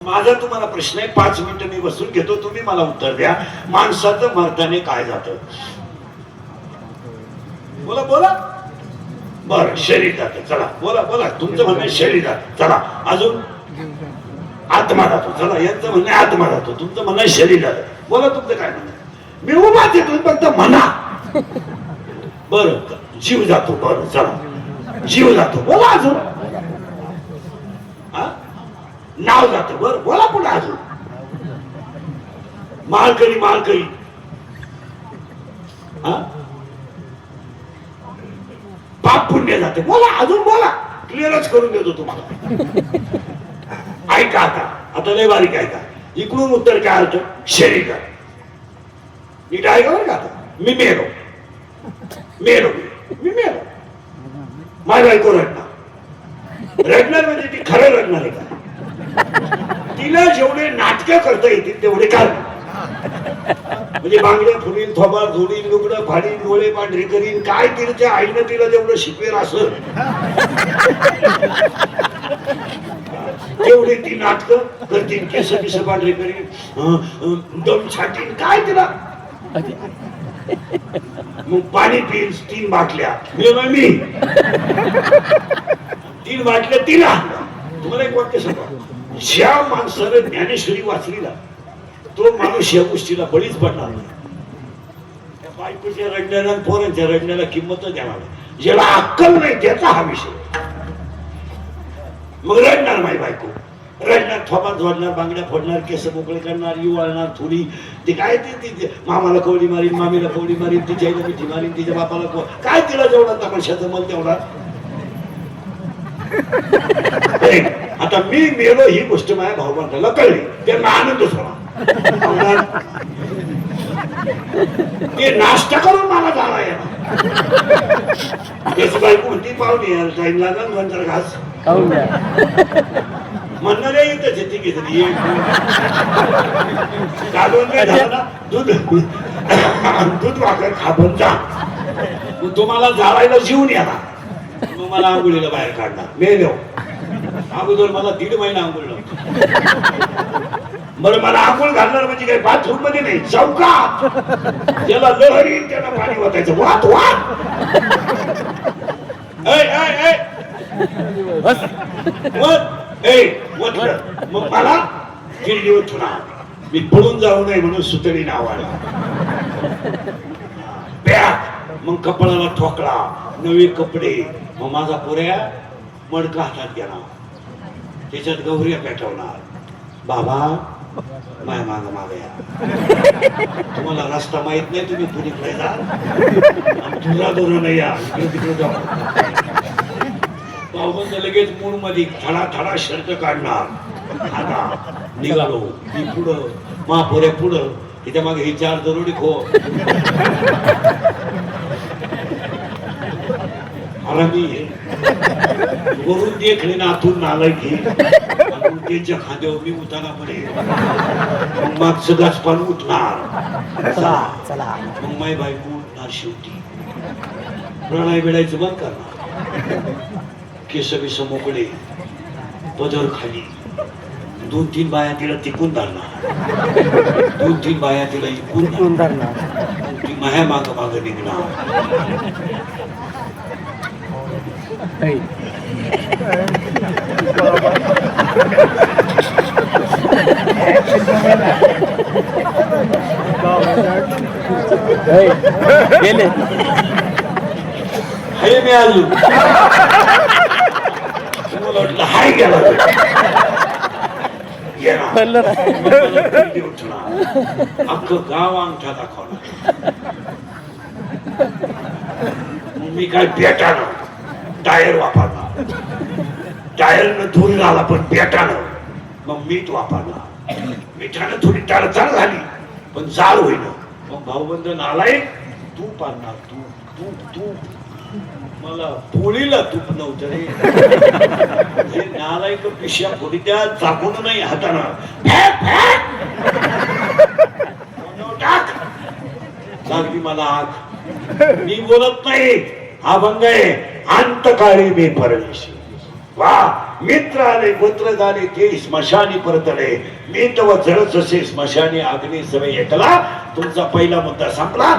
माझा तुम्हाला प्रश्न आहे, 5 मिनिटं मी बसून घेतो, तुम्ही मला उत्तर द्या. माणसाचं मरताने काय जातं? बोला बोला. बर, शरीर जातं. चला बोला बोला. तुमचं म्हणणं शरीर जातं. चला अजून आत्मा जातो. चला यांचं म्हणणं आत्मा जातो, तुमचं म्हणणं शरीर जातं. बोला तुमचं काय म्हणणं? मी उभाच आहे, तुम्ही फक्त म्हणा. बर, जीव जातो. बरं चला, जीव जातो. बोला अजून. नाव जातं. बर बोला पुढे अजून. माळकरी माळकरी. पाप पुण्य जाते. बोला अजून. बोला, क्लिअरच करून देतो तुम्हाला. ऐका आता लय बारीक ऐका. इकडून उत्तर काय आलं? शरीर. नीट ऐका बरं का. आता मी मेलो मी मेलो. माझी बायको रडणार म्हणजे ती खरं रडणार आहे का? तिला जेवढे नाटकं करता येतील तेवढे काय, म्हणजे बांगड्या फुलीन, थोबार धुलीन, लुगडं फाडीन, डोळे पांढरे करीन, काय तिच्या आईनं तिला जेवढं शिकवेल असं तेवढे ती नाटकं करतील. केस बिस पांढरे करीन, दम छाटीन, काय तिला. मग पाणी पिईल 3 बाटल्या. मी 3 बाटल्या तिला. तुम्हाला एक वाक्य सांगा, ज्या माणसाने ज्ञानेश्वरी वाचली ना, तो माणूस या गोष्टीला बळीच पडणार नाही. त्या बायकोच्या रडण्याला, पोरांच्या रडण्याला किंमतच देणार नाही. ज्याला अक्कल नाही त्याचा हा विषय. मग रडणार माझी बायको, रडणार, थोपात झोडणार, बांगड्या फोडणार, केस मोकळे करणार, युवाळणार थोडी. ते काय ते मामाला कवडी मारीन, मामीला कवडी मारीन, तिच्या आईला मिठी मारीन, तिच्या बापाला काय, तिला जेवढा तमाशाचं मन तेवढा. आता मी मेलो ही गोष्ट माझ्या भाऊबंधाला कळली, त्यांना आनंद झाला. ते नाश्ता करून मला जाणार आहे. त्याची बायको म्हणती, पाहुणे टाइम लागल नंतर घास म्हणणार आहे. त्याची ती घेतली घालून नाही झालं ना, दूध वाकर खाबून जा. तुम्हाला जाळायला जीवन येणार. मग मला आंघोळीला बाहेर काढणार. मेलो अगोदर मला 1.5 महिना आंघोळलं. बरं, मला आंघोळ घालणार म्हणजे काय, बाथरूम मध्ये नाही, चौकात. त्याला लहरी त्याला पाणी वाटायचं. वाट वाट. मग मला किल्लीवर ठेवणार. मी पळून जाऊ नये म्हणून सुतळी नावाला बॅग. मग कपडाला ठोकळा, नवे कपडे. मग माझा पोऱ्या मडका हातात घेणार, त्याच्यात गौऱ्या पेटवणार. बाबा माय माग या, तुम्हाला रस्ता माहित नाही, तुम्ही पुढे जा, तुला बरोबर नाही या, तिकडे जाऊ. भाऊबंद लगेच मूड मध्ये थडा शर्ट काढणार. आता निघालो मी पुढं, महापोऱ्या पुढं, तिच्या मागे ही 4 दरोडी खो. आरामी वरून देखले ना, आतून नालाय घे. त्यांच्या खांद्यावर मी उताना पडेल. मागचं गाचपान उठणार. मग माय बायको उठणार. शेवटी प्रणाय वेळायचं बंद करणार. केस बिस मोकळे, पदर खाली. 2-3 बाया तिला टिकून धरणार. 2-3 बाया तिला इकून धरणार. ती माया माग निघणार. हे मी आलो. मला वाटलं हाय गेला. अख्खं गाव अंगठा दाखवणार. मी काय पेटानं टायर वापरणार. टायरनं धूर झाला पण पेटानं. मग मीठ वापरणार. मिठानं थोडी टाळचाळ झाली पण जाळ होईल. मग भाऊबंद नालाय, तूप आणणार. तूप मला पोळीला तूप नव्हतं रे. नालायक पिशा फोडी त्या चाकून नाही हातानं टाक. लागली मला आग. मी बोलत नाही, हा भंग आहे. अंतकाळी मी परदेशी. वा, मित्र आले गोत्र झाले ते स्मशानी परतले मी तव जळच असे स्मशानी अग्नी सवे ऐकला तुमचा पहिला मुद्दा संपला